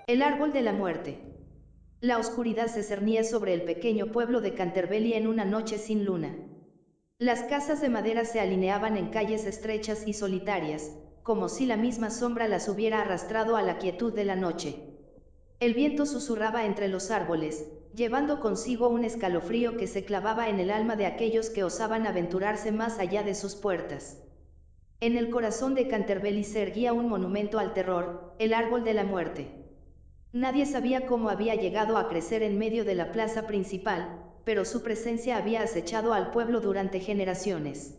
El árbol de la muerte. La oscuridad se cernía sobre el pequeño pueblo de Canterbury en una noche sin luna. Las casas de madera se alineaban en calles estrechas y solitarias, como si la misma sombra las hubiera arrastrado a la quietud de la noche. El viento susurraba entre los árboles, llevando consigo un escalofrío que se clavaba en el alma de aquellos que osaban aventurarse más allá de sus puertas. En el corazón de Canterbury se erguía un monumento al terror, el árbol de la muerte. Nadie sabía cómo había llegado a crecer en medio de la plaza principal, pero su presencia había acechado al pueblo durante generaciones.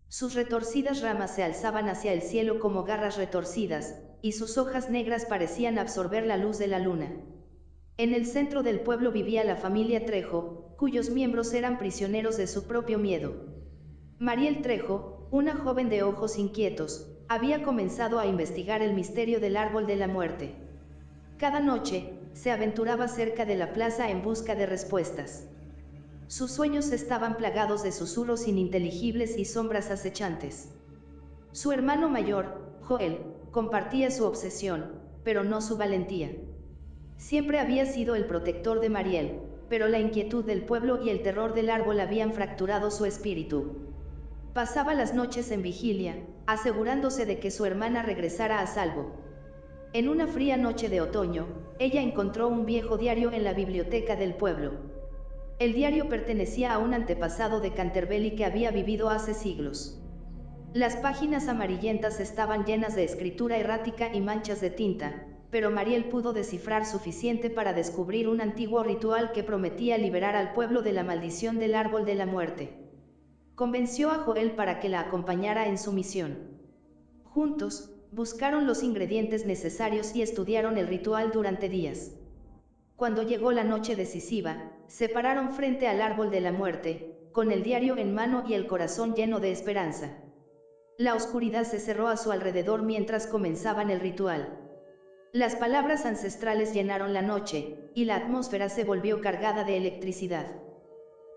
Sus retorcidas ramas se alzaban hacia el cielo como garras retorcidas, y sus hojas negras parecían absorber la luz de la luna. En el centro del pueblo vivía la familia Trejo, cuyos miembros eran prisioneros de su propio miedo. Mariel Trejo, una joven de ojos inquietos, había comenzado a investigar el misterio del árbol de la muerte. Cada noche, se aventuraba cerca de la plaza en busca de respuestas. Sus sueños estaban plagados de susurros ininteligibles y sombras acechantes. Su hermano mayor, Joel, compartía su obsesión, pero no su valentía. Siempre había sido el protector de Mariel, pero la inquietud del pueblo y el terror del árbol habían fracturado su espíritu. Pasaba las noches en vigilia, asegurándose de que su hermana regresara a salvo. En una fría noche de otoño, ella encontró un viejo diario en la biblioteca del pueblo. El diario pertenecía a un antepasado de Canterbury que había vivido hace siglos. Las páginas amarillentas estaban llenas de escritura errática y manchas de tinta, pero Mariel pudo descifrar suficiente para descubrir un antiguo ritual que prometía liberar al pueblo de la maldición del árbol de la muerte. Convenció a Joel para que la acompañara en su misión. Juntos, buscaron los ingredientes necesarios y estudiaron el ritual durante días. Cuando llegó la noche decisiva, se pararon frente al árbol de la muerte, con el diario en mano y el corazón lleno de esperanza. La oscuridad se cerró a su alrededor mientras comenzaban el ritual. Las palabras ancestrales llenaron la noche, y la atmósfera se volvió cargada de electricidad.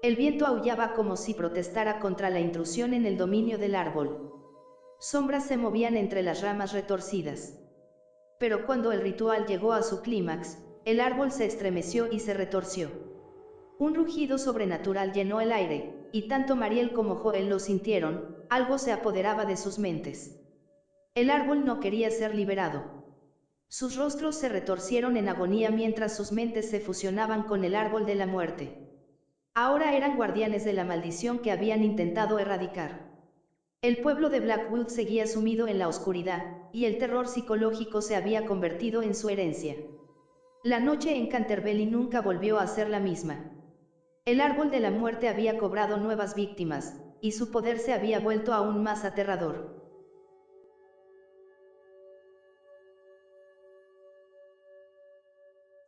El viento aullaba como si protestara contra la intrusión en el dominio del árbol. Sombras se movían entre las ramas retorcidas. Pero cuando el ritual llegó a su clímax, el árbol se estremeció y se retorció. Un rugido sobrenatural llenó el aire, y tanto Mariel como Joel lo sintieron, algo se apoderaba de sus mentes. El árbol no quería ser liberado. Sus rostros se retorcieron en agonía mientras sus mentes se fusionaban con el árbol de la muerte. Ahora eran guardianes de la maldición que habían intentado erradicar. El pueblo de Blackwood seguía sumido en la oscuridad, y el terror psicológico se había convertido en su herencia. La noche en Canterbury nunca volvió a ser la misma. El árbol de la muerte había cobrado nuevas víctimas, y su poder se había vuelto aún más aterrador.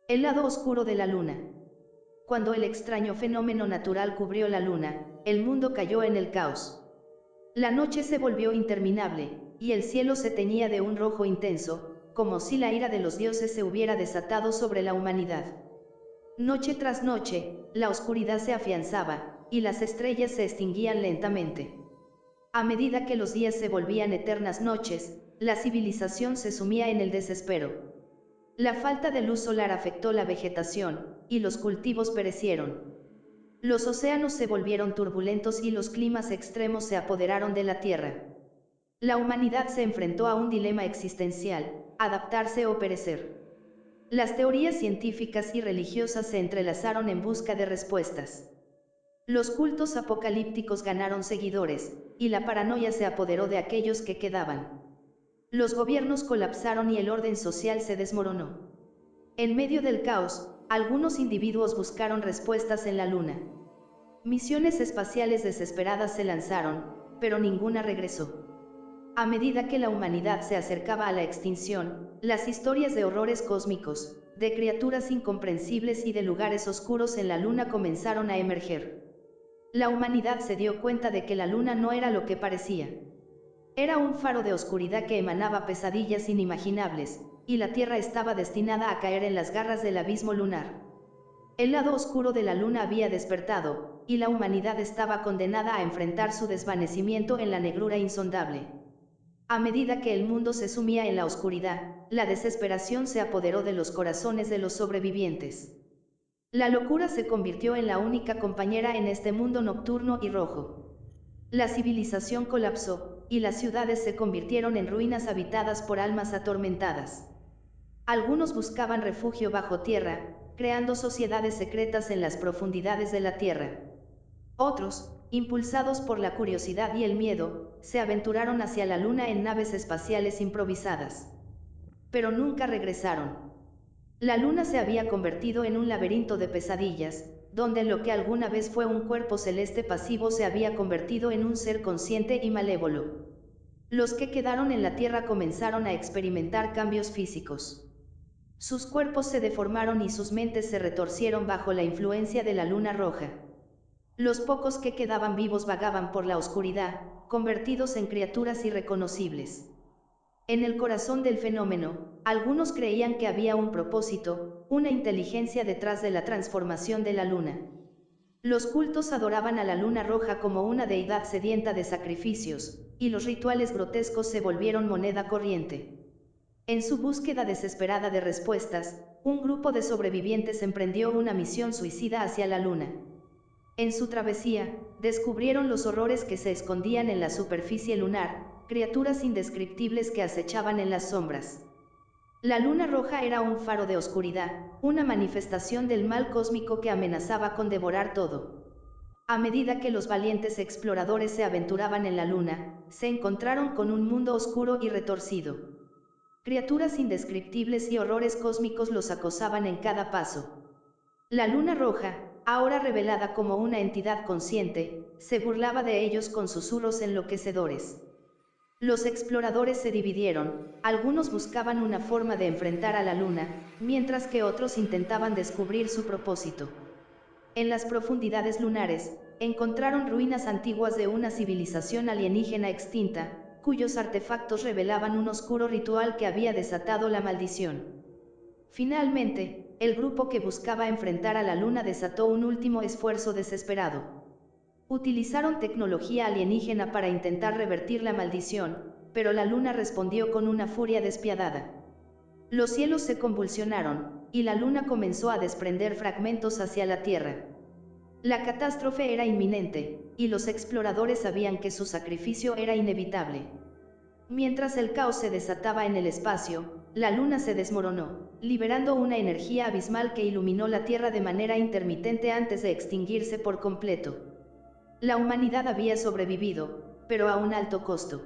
El lado oscuro de la luna. Cuando el extraño fenómeno natural cubrió la luna, el mundo cayó en el caos. La noche se volvió interminable, y el cielo se teñía de un rojo intenso, como si la ira de los dioses se hubiera desatado sobre la humanidad. Noche tras noche, la oscuridad se afianzaba, y las estrellas se extinguían lentamente. A medida que los días se volvían eternas noches, la civilización se sumía en el desespero. La falta de luz solar afectó la vegetación, y los cultivos perecieron. Los océanos se volvieron turbulentos y los climas extremos se apoderaron de la Tierra. La humanidad se enfrentó a un dilema existencial: adaptarse o perecer. Las teorías científicas y religiosas se entrelazaron en busca de respuestas. Los cultos apocalípticos ganaron seguidores, y la paranoia se apoderó de aquellos que quedaban. Los gobiernos colapsaron y el orden social se desmoronó. En medio del caos, algunos individuos buscaron respuestas en la luna. Misiones espaciales desesperadas se lanzaron, pero ninguna regresó. A medida que la humanidad se acercaba a la extinción, las historias de horrores cósmicos, de criaturas incomprensibles y de lugares oscuros en la luna comenzaron a emerger. La humanidad se dio cuenta de que la luna no era lo que parecía. Era un faro de oscuridad que emanaba pesadillas inimaginables, y la Tierra estaba destinada a caer en las garras del abismo lunar. El lado oscuro de la luna había despertado, y la humanidad estaba condenada a enfrentar su desvanecimiento en la negrura insondable. A medida que el mundo se sumía en la oscuridad, la desesperación se apoderó de los corazones de los sobrevivientes. La locura se convirtió en la única compañera en este mundo nocturno y rojo. La civilización colapsó, y las ciudades se convirtieron en ruinas habitadas por almas atormentadas. Algunos buscaban refugio bajo tierra, creando sociedades secretas en las profundidades de la tierra. Otros, impulsados por la curiosidad y el miedo, se aventuraron hacia la luna en naves espaciales improvisadas. Pero nunca regresaron. La luna se había convertido en un laberinto de pesadillas, donde lo que alguna vez fue un cuerpo celeste pasivo se había convertido en un ser consciente y malévolo. Los que quedaron en la Tierra comenzaron a experimentar cambios físicos. Sus cuerpos se deformaron y sus mentes se retorcieron bajo la influencia de la luna roja. Los pocos que quedaban vivos vagaban por la oscuridad, convertidos en criaturas irreconocibles. En el corazón del fenómeno, algunos creían que había un propósito, una inteligencia detrás de la transformación de la luna. Los cultos adoraban a la luna roja como una deidad sedienta de sacrificios, y los rituales grotescos se volvieron moneda corriente. En su búsqueda desesperada de respuestas, un grupo de sobrevivientes emprendió una misión suicida hacia la luna. En su travesía, descubrieron los horrores que se escondían en la superficie lunar, criaturas indescriptibles que acechaban en las sombras. La luna roja era un faro de oscuridad, una manifestación del mal cósmico que amenazaba con devorar todo. A medida que los valientes exploradores se aventuraban en la luna, se encontraron con un mundo oscuro y retorcido. Criaturas indescriptibles y horrores cósmicos los acosaban en cada paso. La luna roja, ahora revelada como una entidad consciente, se burlaba de ellos con susurros enloquecedores. Los exploradores se dividieron, algunos buscaban una forma de enfrentar a la luna, mientras que otros intentaban descubrir su propósito. En las profundidades lunares, encontraron ruinas antiguas de una civilización alienígena extinta, cuyos artefactos revelaban un oscuro ritual que había desatado la maldición. Finalmente, el grupo que buscaba enfrentar a la luna desató un último esfuerzo desesperado. Utilizaron tecnología alienígena para intentar revertir la maldición, pero la luna respondió con una furia despiadada. Los cielos se convulsionaron, y la luna comenzó a desprender fragmentos hacia la Tierra. La catástrofe era inminente, y los exploradores sabían que su sacrificio era inevitable. Mientras el caos se desataba en el espacio, la luna se desmoronó, liberando una energía abismal que iluminó la Tierra de manera intermitente antes de extinguirse por completo. La humanidad había sobrevivido, pero a un alto costo.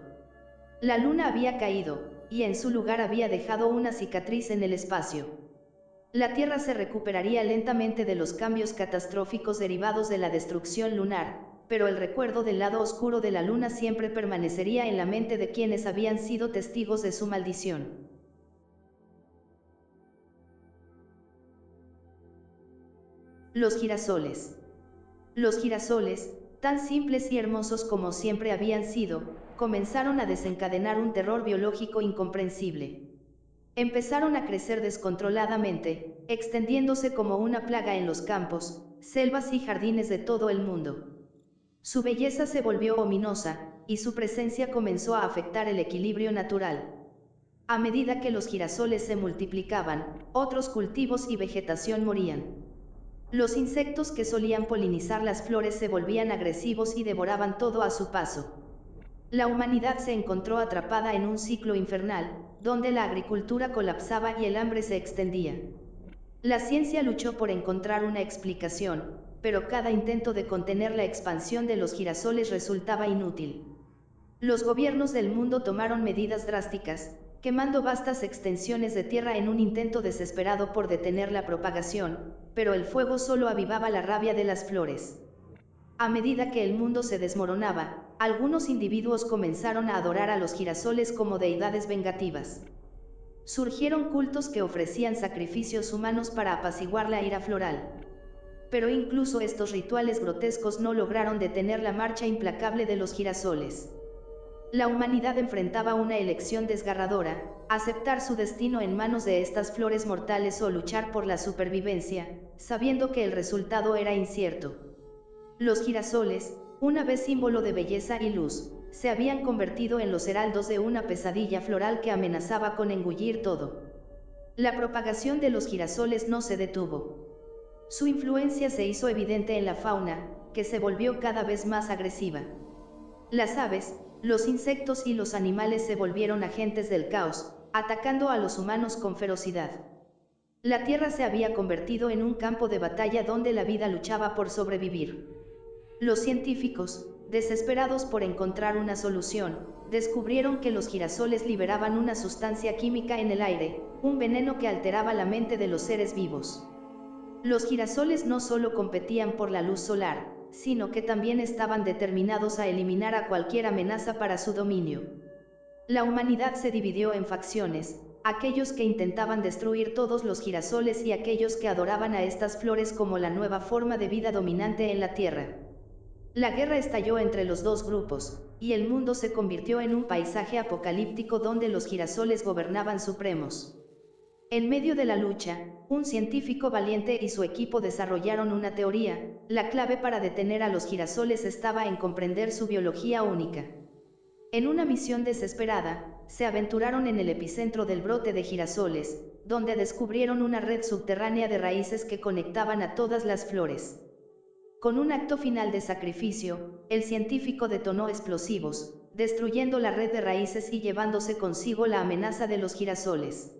La luna había caído, y en su lugar había dejado una cicatriz en el espacio. La Tierra se recuperaría lentamente de los cambios catastróficos derivados de la destrucción lunar, pero el recuerdo del lado oscuro de la luna siempre permanecería en la mente de quienes habían sido testigos de su maldición. Los girasoles. Los girasoles, tan simples y hermosos como siempre habían sido, comenzaron a desencadenar un terror biológico incomprensible. Empezaron a crecer descontroladamente, extendiéndose como una plaga en los campos, selvas y jardines de todo el mundo. Su belleza se volvió ominosa, y su presencia comenzó a afectar el equilibrio natural. A medida que los girasoles se multiplicaban, otros cultivos y vegetación morían. Los insectos que solían polinizar las flores se volvían agresivos y devoraban todo a su paso. La humanidad se encontró atrapada en un ciclo infernal, donde la agricultura colapsaba y el hambre se extendía. La ciencia luchó por encontrar una explicación, pero cada intento de contener la expansión de los girasoles resultaba inútil. Los gobiernos del mundo tomaron medidas drásticas, quemando vastas extensiones de tierra en un intento desesperado por detener la propagación, pero el fuego solo avivaba la rabia de las flores. A medida que el mundo se desmoronaba, algunos individuos comenzaron a adorar a los girasoles como deidades vengativas. Surgieron cultos que ofrecían sacrificios humanos para apaciguar la ira floral. Pero incluso estos rituales grotescos no lograron detener la marcha implacable de los girasoles. La humanidad enfrentaba una elección desgarradora: aceptar su destino en manos de estas flores mortales o luchar por la supervivencia, sabiendo que el resultado era incierto. Los girasoles, una vez símbolo de belleza y luz, se habían convertido en los heraldos de una pesadilla floral que amenazaba con engullir todo. La propagación de los girasoles no se detuvo. Su influencia se hizo evidente en la fauna, que se volvió cada vez más agresiva. Las aves, los insectos y los animales se volvieron agentes del caos, atacando a los humanos con ferocidad. La Tierra se había convertido en un campo de batalla donde la vida luchaba por sobrevivir. Los científicos, desesperados por encontrar una solución, descubrieron que los girasoles liberaban una sustancia química en el aire, un veneno que alteraba la mente de los seres vivos. Los girasoles no solo competían por la luz solar, sino que también estaban determinados a eliminar a cualquier amenaza para su dominio. La humanidad se dividió en facciones, aquellos que intentaban destruir todos los girasoles y aquellos que adoraban a estas flores como la nueva forma de vida dominante en la Tierra. La guerra estalló entre los dos grupos, y el mundo se convirtió en un paisaje apocalíptico donde los girasoles gobernaban supremos. En medio de la lucha, un científico valiente y su equipo desarrollaron una teoría: la clave para detener a los girasoles estaba en comprender su biología única. En una misión desesperada, se aventuraron en el epicentro del brote de girasoles, donde descubrieron una red subterránea de raíces que conectaban a todas las flores. Con un acto final de sacrificio, el científico detonó explosivos, destruyendo la red de raíces y llevándose consigo la amenaza de los girasoles.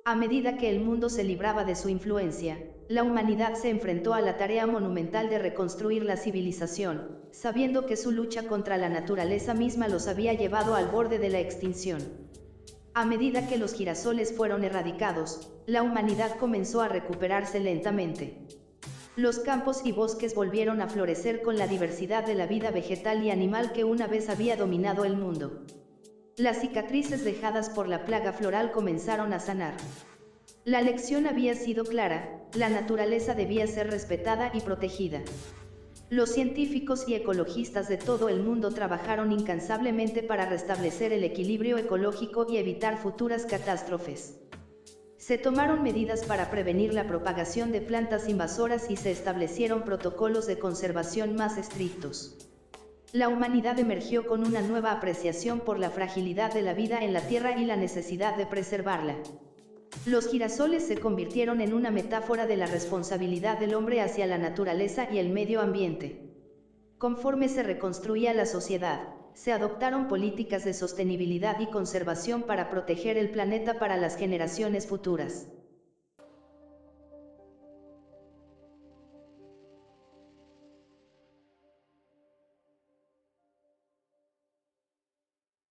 A medida que el mundo se libraba de su influencia, la humanidad se enfrentó a la tarea monumental de reconstruir la civilización, sabiendo que su lucha contra la naturaleza misma los había llevado al borde de la extinción. A medida que los girasoles fueron erradicados, la humanidad comenzó a recuperarse lentamente. Los campos y bosques volvieron a florecer con la diversidad de la vida vegetal y animal que una vez había dominado el mundo. Las cicatrices dejadas por la plaga floral comenzaron a sanar. La lección había sido clara: la naturaleza debía ser respetada y protegida. Los científicos y ecologistas de todo el mundo trabajaron incansablemente para restablecer el equilibrio ecológico y evitar futuras catástrofes. Se tomaron medidas para prevenir la propagación de plantas invasoras y se establecieron protocolos de conservación más estrictos. La humanidad emergió con una nueva apreciación por la fragilidad de la vida en la Tierra y la necesidad de preservarla. Los girasoles se convirtieron en una metáfora de la responsabilidad del hombre hacia la naturaleza y el medio ambiente. Conforme se reconstruía la sociedad, se adoptaron políticas de sostenibilidad y conservación para proteger el planeta para las generaciones futuras.